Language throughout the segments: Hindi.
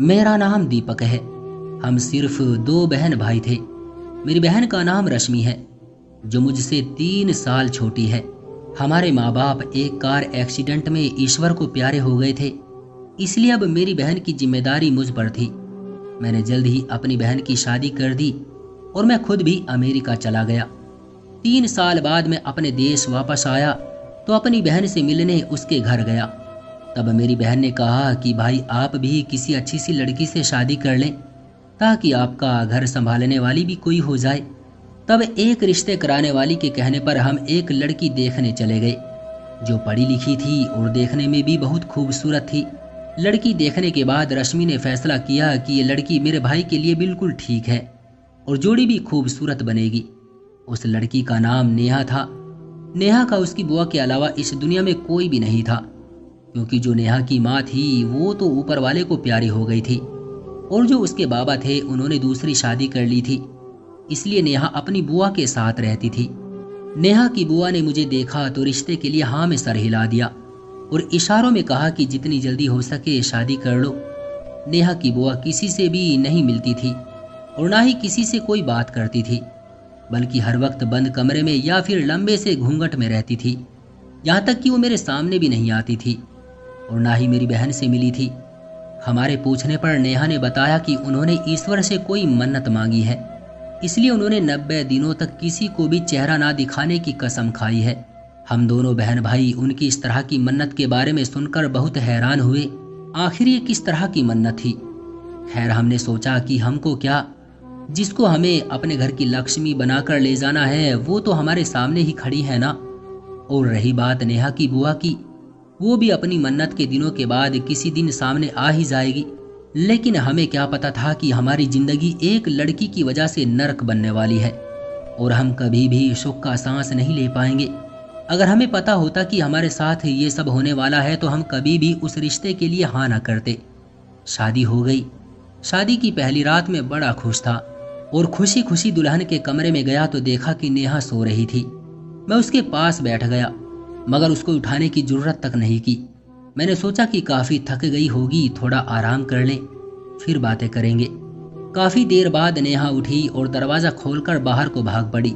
मेरा नाम दीपक है। हम सिर्फ दो बहन भाई थे। मेरी बहन का नाम रश्मि है, जो मुझसे 3 साल छोटी है। हमारे माँ बाप एक कार एक्सीडेंट में ईश्वर को प्यारे हो गए थे, इसलिए अब मेरी बहन की जिम्मेदारी मुझ पर थी। मैंने जल्द ही अपनी बहन की शादी कर दी और मैं खुद भी अमेरिका चला गया। 3 साल बाद मैं अपने देश वापस आया तो अपनी बहन से मिलने उसके घर गया। तब मेरी बहन ने कहा कि भाई आप भी किसी अच्छी सी लड़की से शादी कर लें, ताकि आपका घर संभालने वाली भी कोई हो जाए। तब एक रिश्ते कराने वाली के कहने पर हम एक लड़की देखने चले गए, जो पढ़ी लिखी थी और देखने में भी बहुत खूबसूरत थी। लड़की देखने के बाद रश्मि ने फैसला किया कि ये लड़की मेरे भाई के लिए बिल्कुल ठीक है और जोड़ी भी खूबसूरत बनेगी। उस लड़की का नाम नेहा था। नेहा का उसकी बुआ के अलावा इस दुनिया में कोई भी नहीं था, क्योंकि जो नेहा की माँ थी वो तो ऊपर वाले को प्यारी हो गई थी, और जो उसके बाबा थे उन्होंने दूसरी शादी कर ली थी, इसलिए नेहा अपनी बुआ के साथ रहती थी। नेहा की बुआ ने मुझे देखा तो रिश्ते के लिए हाँ में सर हिला दिया और इशारों में कहा कि जितनी जल्दी हो सके शादी कर लो। नेहा की बुआ किसी से भी नहीं मिलती थी और ना ही किसी से कोई बात करती थी, बल्कि हर वक्त बंद कमरे में या फिर लंबे से घूंघट में रहती थी। यहाँ तक कि वो मेरे सामने भी नहीं आती थी और ना ही मेरी बहन से मिली थी। हमारे पूछने पर नेहा ने बताया कि उन्होंने ईश्वर से कोई मन्नत मांगी है, इसलिए उन्होंने 90 दिनों तक किसी को भी चेहरा ना दिखाने की कसम खाई है। हम दोनों बहन भाई उनकी इस तरह की मन्नत के बारे में सुनकर बहुत हैरान हुए। आखिर ये किस तरह की मन्नत थी? खैर, हमने सोचा कि हमको क्या, जिसको हमें अपने घर की लक्ष्मी बनाकर ले जाना है वो तो हमारे सामने ही खड़ी है ना। और रही बात नेहा की बुआ की, वो भी अपनी मन्नत के दिनों के बाद किसी दिन सामने आ ही जाएगी। लेकिन हमें क्या पता था कि हमारी जिंदगी एक लड़की की वजह से नरक बनने वाली है और हम कभी भी सुख का सांस नहीं ले पाएंगे। अगर हमें पता होता कि हमारे साथ ये सब होने वाला है तो हम कभी भी उस रिश्ते के लिए हाँ ना करते। शादी हो गई। शादी की पहली रात में बड़ा खुश था और खुशी खुशी दुल्हन के कमरे में गया तो देखा कि नेहा सो रही थी। मैं उसके पास बैठ गया, मगर उसको उठाने की जरूरत तक नहीं की। मैंने सोचा कि काफी थक गई होगी, थोड़ा आराम कर लें, फिर बातें करेंगे। काफी देर बाद नेहा उठी और दरवाजा खोलकर बाहर को भाग पड़ी।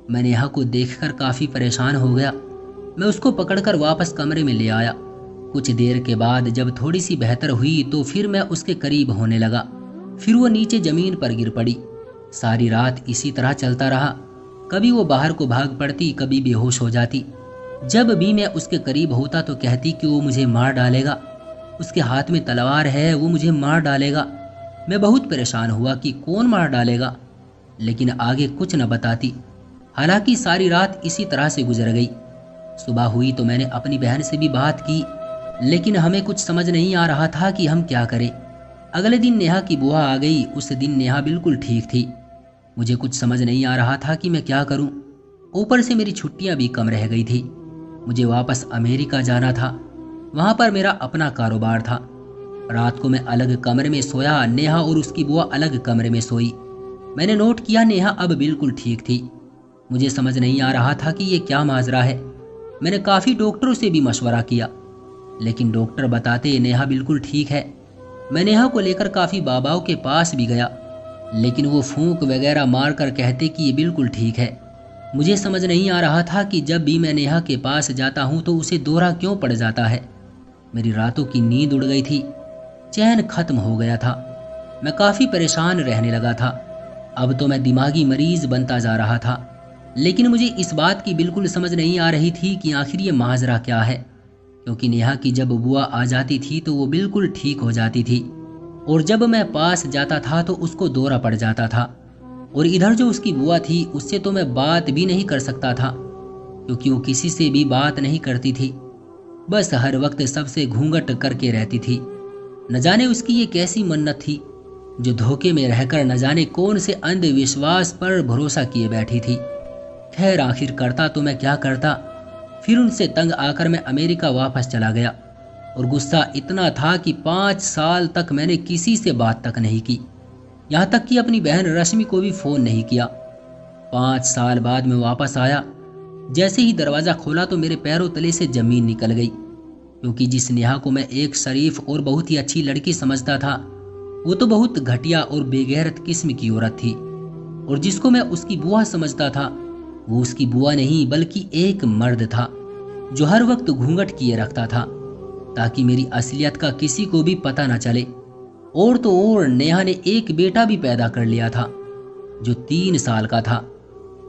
मैं नेहा को देखकर काफी परेशान हो गया। मैं उसको पकड़कर वापस कमरे में ले आया। कुछ देर के बाद जब थोड़ी सी बेहतर हुई तो फिर मैं उसके करीब होने लगा। फिर वो नीचे जमीन पर गिर पड़ी। सारी रात इसी तरह चलता रहा। कभी वो बाहर को भाग पड़ती, कभी बेहोश हो जाती। जब भी मैं उसके करीब होता तो कहती कि वो मुझे मार डालेगा, उसके हाथ में तलवार है, वो मुझे मार डालेगा। मैं बहुत परेशान हुआ कि कौन मार डालेगा, लेकिन आगे कुछ न बताती। हालांकि सारी रात इसी तरह से गुजर गई। सुबह हुई तो मैंने अपनी बहन से भी बात की, लेकिन हमें कुछ समझ नहीं आ रहा था कि हम क्या करें। अगले दिन नेहा की बुआ आ गई। उस दिन नेहा बिल्कुल ठीक थी। मुझे कुछ समझ नहीं आ रहा था कि मैं क्या करूं। ऊपर से मेरी छुट्टियां भी कम रह गई थी। मुझे वापस अमेरिका जाना था। वहां पर मेरा अपना कारोबार था। रात को मैं अलग कमरे में सोया, नेहा और उसकी बुआ अलग कमरे में सोई। मैंने नोट किया नेहा अब बिल्कुल ठीक थी। मुझे समझ नहीं आ रहा था कि ये क्या माजरा है। मैंने काफ़ी डॉक्टरों से भी मशवरा किया, लेकिन डॉक्टर बताते नेहा बिल्कुल ठीक है। मैं नेहा को लेकर काफ़ी बाबाओं के पास भी गया, लेकिन वो फूंक वगैरह मार कर कहते कि ये बिल्कुल ठीक है। मुझे समझ नहीं आ रहा था कि जब भी मैं नेहा के पास जाता हूँ तो उसे दौरा क्यों पड़ जाता है। मेरी रातों की नींद उड़ गई थी, चैन खत्म हो गया था। मैं काफ़ी परेशान रहने लगा था। अब तो मैं दिमागी मरीज बनता जा रहा था। लेकिन मुझे इस बात की बिल्कुल समझ नहीं आ रही थी कि आखिर ये माजरा क्या है, क्योंकि नेहा की जब बुआ आ जाती थी तो वो बिल्कुल ठीक हो जाती थी, और जब मैं पास जाता था तो उसको दौरा पड़ जाता था। और इधर जो उसकी बुआ थी उससे तो मैं बात भी नहीं कर सकता था, क्योंकि वो किसी से भी बात नहीं करती थी, बस हर वक्त सबसे घूंघट करके रहती थी। न जाने उसकी ये कैसी मन्नत थी, जो धोखे में रहकर न जाने कौन से अंधविश्वास पर भरोसा किए बैठी थी। खैर, आखिर करता तो मैं क्या करता। फिर उनसे तंग आकर मैं अमेरिका वापस चला गया, और गुस्सा इतना था कि 5 साल तक मैंने किसी से बात तक नहीं की, यहाँ तक कि अपनी बहन रश्मि को भी फ़ोन नहीं किया। 5 साल बाद मैं वापस आया। जैसे ही दरवाज़ा खोला तो मेरे पैरों तले से ज़मीन निकल गई, क्योंकि जिस नेहा को मैं एक शरीफ और बहुत ही अच्छी लड़की समझता था, वो तो बहुत घटिया और बेगैरत किस्म की औरत थी, और जिसको मैं उसकी बुआ समझता था वो उसकी बुआ नहीं बल्कि एक मर्द था जो हर वक्त घूंघट किए रखता था ताकि मेरी असलियत का किसी को भी पता न चले। और तो और नेहा ने एक बेटा भी पैदा कर लिया था जो 3 साल का था।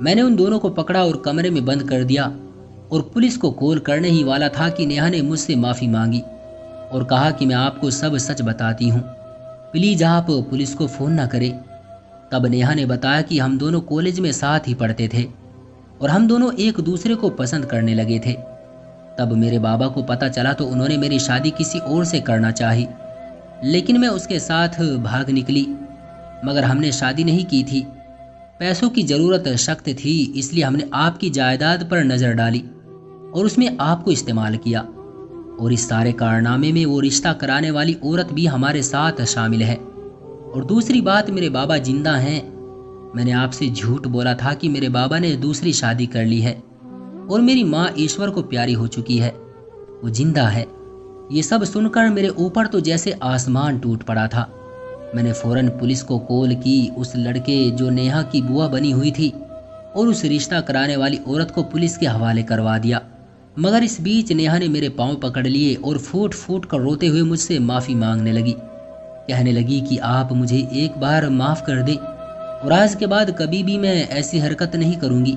मैंने उन दोनों को पकड़ा और कमरे में बंद कर दिया और पुलिस को कॉल करने ही वाला था कि नेहा ने मुझसे माफ़ी मांगी और कहा कि मैं आपको सब सच बताती हूँ, प्लीज़ आप पुलिस को फ़ोन ना करें। तब नेहा ने बताया कि हम दोनों कॉलेज में साथ ही पढ़ते थे और हम दोनों एक दूसरे को पसंद करने लगे थे। तब मेरे बाबा को पता चला तो उन्होंने मेरी शादी किसी और से करना चाही, लेकिन मैं उसके साथ भाग निकली। मगर हमने शादी नहीं की थी, पैसों की ज़रूरत सख्त थी, इसलिए हमने आपकी जायदाद पर नज़र डाली और उसमें आपको इस्तेमाल किया। और इस सारे कारनामे में वो रिश्ता कराने वाली औरत भी हमारे साथ शामिल है। और दूसरी बात, मेरे बाबा जिंदा हैं। मैंने आपसे झूठ बोला था कि मेरे बाबा ने दूसरी शादी कर ली है और मेरी माँ ईश्वर को प्यारी हो चुकी है, वो जिंदा है। ये सब सुनकर मेरे ऊपर तो जैसे आसमान टूट पड़ा था। मैंने फौरन पुलिस को कॉल की, उस लड़के जो नेहा की बुआ बनी हुई थी और उस रिश्ता कराने वाली औरत को पुलिस के हवाले करवा दिया। मगर इस बीच नेहा ने मेरे पांव पकड़ लिए और फूट फूट कर रोते हुए मुझसे माफ़ी मांगने लगी। कहने लगी कि आप मुझे एक बार माफ़ कर दें और आज के बाद कभी भी मैं ऐसी हरकत नहीं करूंगी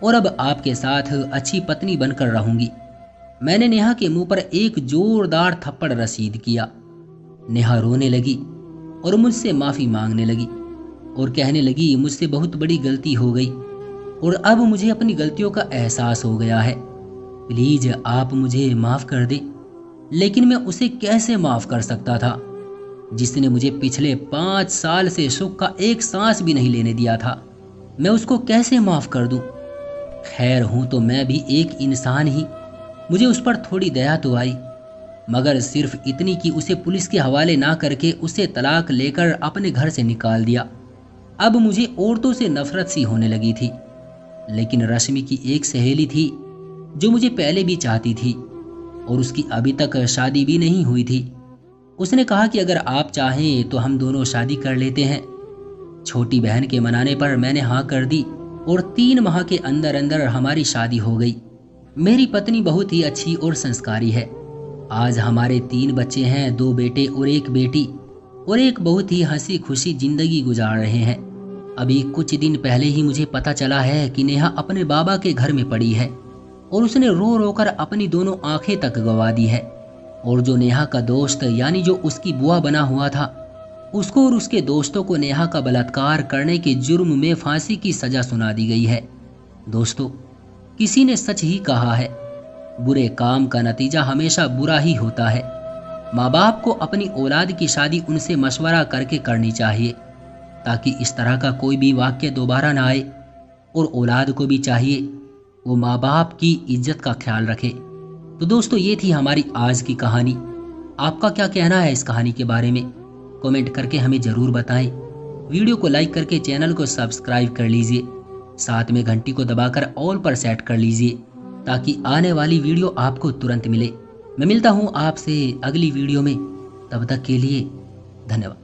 और अब आपके साथ अच्छी पत्नी बनकर रहूंगी। मैंने नेहा के मुंह पर एक जोरदार थप्पड़ रसीद किया। नेहा रोने लगी और मुझसे माफ़ी मांगने लगी और कहने लगी मुझसे बहुत बड़ी गलती हो गई और अब मुझे अपनी गलतियों का एहसास हो गया है, प्लीज आप मुझे माफ़ कर दें। लेकिन मैं उसे कैसे माफ़ कर सकता था जिसने मुझे पिछले 5 साल से सुख का एक सांस भी नहीं लेने दिया था। मैं उसको कैसे माफ़ कर दूं? खैर हूं तो मैं भी एक इंसान ही, मुझे उस पर थोड़ी दया तो आई, मगर सिर्फ इतनी कि उसे पुलिस के हवाले ना करके उसे तलाक लेकर अपने घर से निकाल दिया। अब मुझे औरतों से नफरत सी होने लगी थी। लेकिन रश्मि की एक सहेली थी जो मुझे पहले भी चाहती थी और उसकी अभी तक शादी भी नहीं हुई थी। उसने कहा कि अगर आप चाहें तो हम दोनों शादी कर लेते हैं। छोटी बहन के मनाने पर मैंने हाँ कर दी और 3 माह के अंदर अंदर हमारी शादी हो गई। मेरी पत्नी बहुत ही अच्छी और संस्कारी है। आज हमारे 3 बच्चे हैं, 2 बेटे और 1 बेटी, और एक बहुत ही हंसी खुशी जिंदगी गुजार रहे हैं। अभी कुछ दिन पहले ही मुझे पता चला है कि नेहा अपने बाबा के घर में पड़ी है और उसने रो रो कर अपनी दोनों आंखें तक गंवा दी है। और जो नेहा का दोस्त यानी जो उसकी बुआ बना हुआ था, उसको और उसके दोस्तों को नेहा का बलात्कार करने के जुर्म में फांसी की सजा सुना दी गई है। दोस्तों, किसी ने सच ही कहा है, बुरे काम का नतीजा हमेशा बुरा ही होता है। माँ बाप को अपनी औलाद की शादी उनसे मशवरा करके करनी चाहिए ताकि इस तरह का कोई भी वाक्य दोबारा ना आए। और औलाद को भी चाहिए वो माँ बाप की इज्जत का ख्याल रखे। तो दोस्तों, ये थी हमारी आज की कहानी। आपका क्या कहना है इस कहानी के बारे में? कमेंट करके हमें ज़रूर बताएं। वीडियो को लाइक करके चैनल को सब्सक्राइब कर लीजिए, साथ में घंटी को दबाकर ऑल पर सेट कर लीजिए ताकि आने वाली वीडियो आपको तुरंत मिले। मैं मिलता हूँ आपसे अगली वीडियो में, तब तक के लिए धन्यवाद।